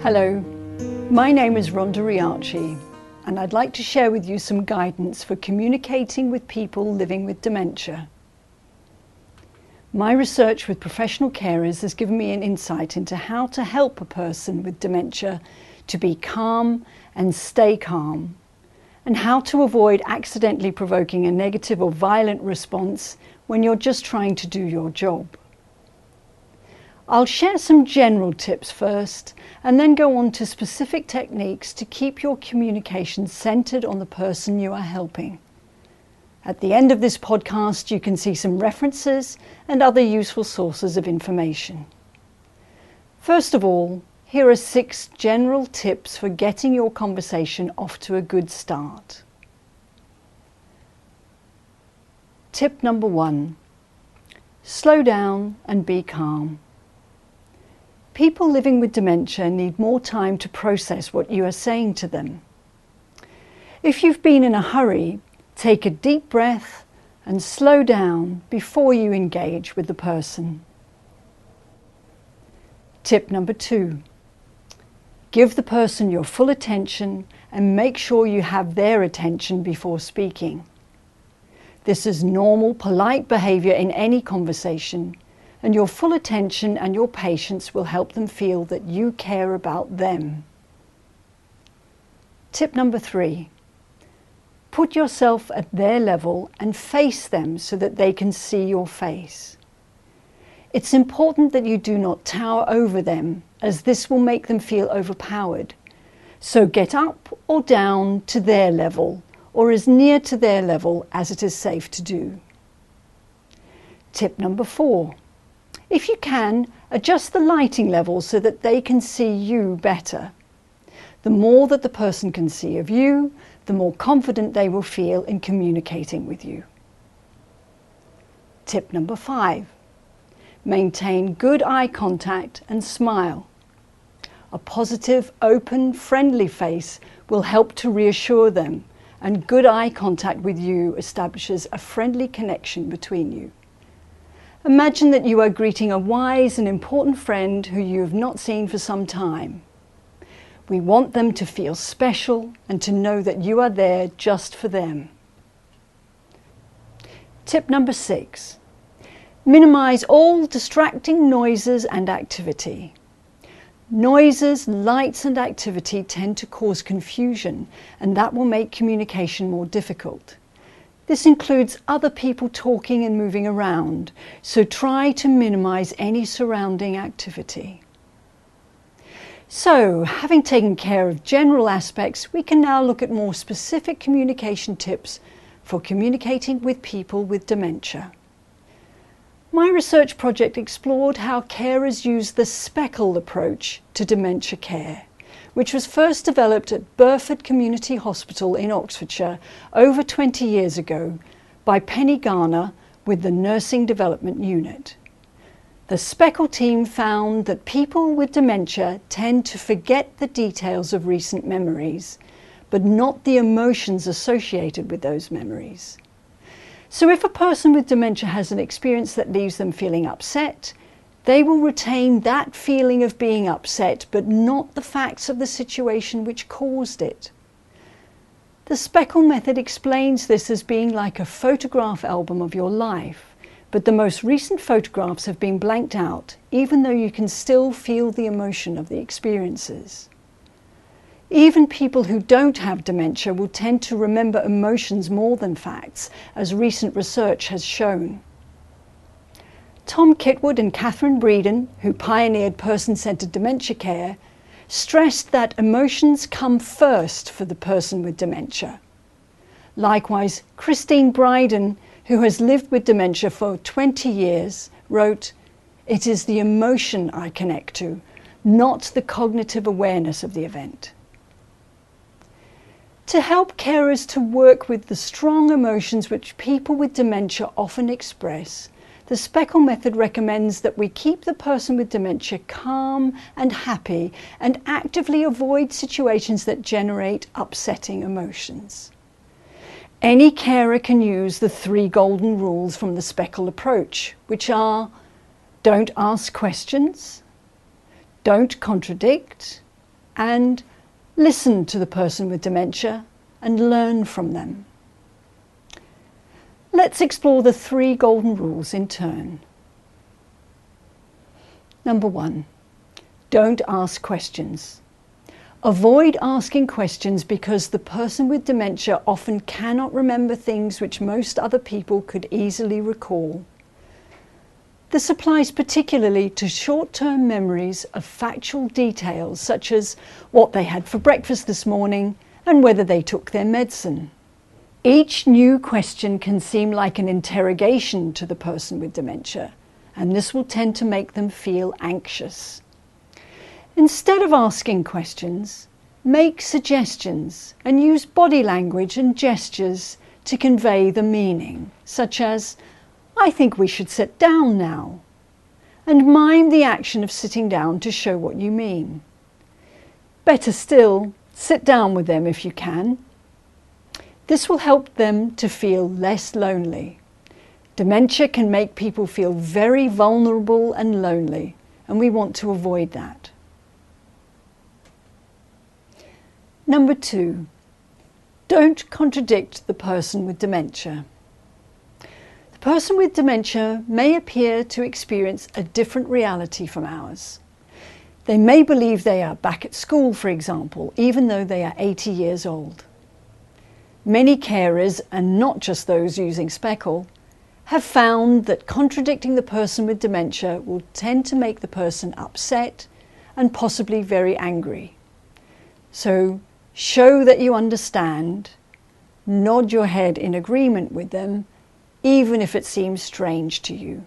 Hello, my name is Rhonda Riachi, and I'd like to share with you some guidance for communicating with people living with dementia. My research with professional carers has given me an insight into how to help a person with dementia to be calm and stay calm, and how to avoid accidentally provoking a negative or violent response when you're just trying to do your job. I'll share some general tips first and then go on to specific techniques to keep your communication centered on the person you are helping. At the end of this podcast, you can see some references and other useful sources of information. First of all, here are 6 general tips for getting your conversation off to a good start. Tip number 1. Slow down and be calm. People living with dementia need more time to process what you are saying to them. If you've been in a hurry, take a deep breath and slow down before you engage with the person. Tip number 2. Give the person your full attention and make sure you have their attention before speaking. This is normal, polite behavior in any conversation, and your full attention and your patience will help them feel that you care about them. Tip number 3. Put yourself at their level and face them so that they can see your face. It's important that you do not tower over them, as this will make them feel overpowered. So get up or down to their level, or as near to their level as it is safe to do. Tip number 4. If you can, adjust the lighting level so that they can see you better. The more that the person can see of you, the more confident they will feel in communicating with you. Tip number 5. Maintain good eye contact and smile. A positive, open, friendly face will help to reassure them, and good eye contact with you establishes a friendly connection between you. Imagine that you are greeting a wise and important friend who you have not seen for some time. We want them to feel special and to know that you are there just for them. Tip number 6. Minimize all distracting noises and activity. Noises, lights and activity tend to cause confusion, and that will make communication more difficult. This includes other people talking and moving around, so try to minimize any surrounding activity. So, having taken care of general aspects, we can now look at more specific communication tips for communicating with people with dementia. My research project explored how carers use the speckle approach to dementia care, which was first developed at Burford Community Hospital in Oxfordshire over 20 years ago by Penny Garner with the Nursing Development Unit. The speckle team found that people with dementia tend to forget the details of recent memories, but not the emotions associated with those memories. So if a person with dementia has an experience that leaves them feeling upset, they will retain that feeling of being upset, but not the facts of the situation which caused it. The speckle method explains this as being like a photograph album of your life, but the most recent photographs have been blanked out, even though you can still feel the emotion of the experiences. Even people who don't have dementia will tend to remember emotions more than facts, as recent research has shown. Tom Kitwood and Catherine Breeden, who pioneered person-centered dementia care, stressed that emotions come first for the person with dementia. Likewise, Christine Bryden, who has lived with dementia for 20 years, wrote, "It is the emotion I connect to, not the cognitive awareness of the event." To help carers to work with the strong emotions which people with dementia often express, the speckle method recommends that we keep the person with dementia calm and happy and actively avoid situations that generate upsetting emotions. Any carer can use the 3 golden rules from the speckle approach, which are: don't ask questions, don't contradict, and listen to the person with dementia and learn from them. Let's explore the 3 golden rules in turn. Number 1, don't ask questions. Avoid asking questions because the person with dementia often cannot remember things which most other people could easily recall. This applies particularly to short-term memories of factual details such as what they had for breakfast this morning and whether they took their medicine. Each new question can seem like an interrogation to the person with dementia, and this will tend to make them feel anxious. Instead of asking questions, make suggestions and use body language and gestures to convey the meaning, such as, "I think we should sit down now," and mime the action of sitting down to show what you mean. Better still, sit down with them if you can. This will help them to feel less lonely. Dementia can make people feel very vulnerable and lonely, and we want to avoid that. Number 2, don't contradict the person with dementia. The person with dementia may appear to experience a different reality from ours. They may believe they are back at school, for example, even though they are 80 years old. Many carers, and not just those using Speckle, have found that contradicting the person with dementia will tend to make the person upset and possibly very angry. So show that you understand, nod your head in agreement with them, even if it seems strange to you.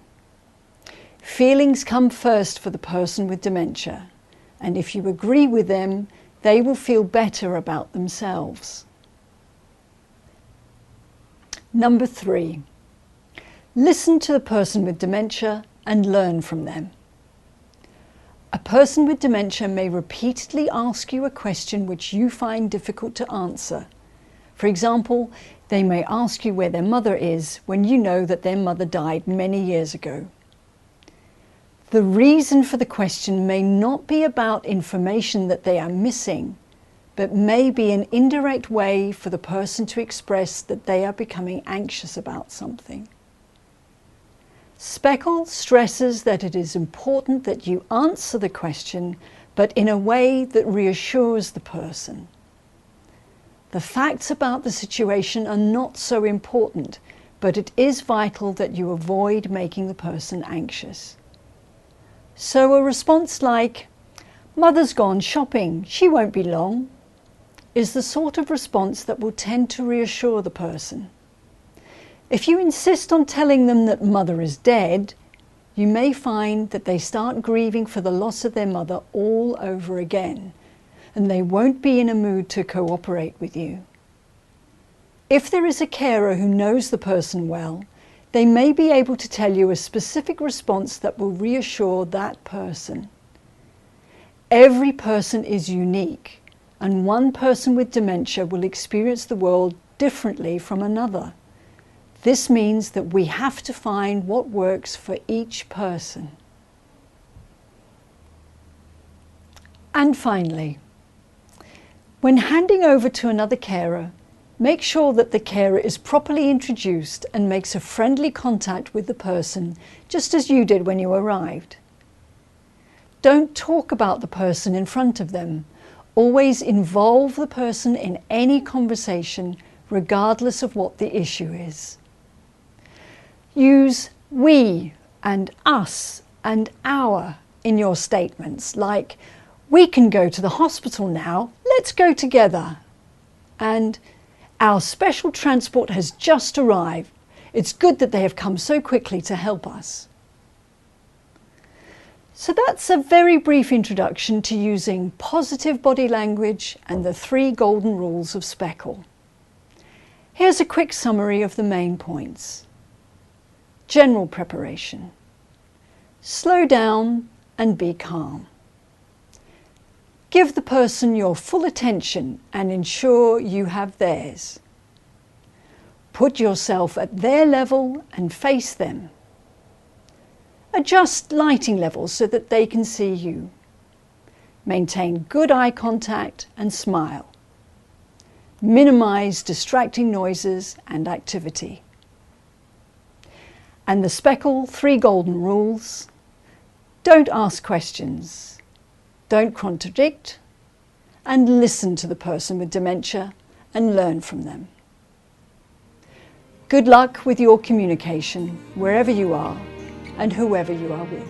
Feelings come first for the person with dementia, and if you agree with them, they will feel better about themselves. Number 3, listen to the person with dementia and learn from them. A person with dementia may repeatedly ask you a question which you find difficult to answer. For example, they may ask you where their mother is when you know that their mother died many years ago. The reason for the question may not be about information that they are missing, but may be an indirect way for the person to express that they are becoming anxious about something. Speckle stresses that it is important that you answer the question, but in a way that reassures the person. The facts about the situation are not so important, but it is vital that you avoid making the person anxious. So a response like, "Mother's gone shopping, she won't be long," is the sort of response that will tend to reassure the person. If you insist on telling them that mother is dead, you may find that they start grieving for the loss of their mother all over again, and they won't be in a mood to cooperate with you. If there is a carer who knows the person well, they may be able to tell you a specific response that will reassure that person. Every person is unique, and one person with dementia will experience the world differently from another. This means that we have to find what works for each person. And finally, when handing over to another carer, make sure that the carer is properly introduced and makes a friendly contact with the person, just as you did when you arrived. Don't talk about the person in front of them. Always involve the person in any conversation, regardless of what the issue is. Use we and us and our in your statements, like, "We can go to the hospital now, let's go together." And "Our special transport has just arrived. It's good that they have come so quickly to help us." So that's a very brief introduction to using positive body language and the 3 golden rules of Speckle. Here's a quick summary of the main points. General preparation. Slow down and be calm. Give the person your full attention and ensure you have theirs. Put yourself at their level and face them. Adjust lighting levels so that they can see you. Maintain good eye contact and smile. Minimise distracting noises and activity. And the Speckle 3 golden rules: don't ask questions, don't contradict, and listen to the person with dementia and learn from them. Good luck with your communication wherever you are and whoever you are with.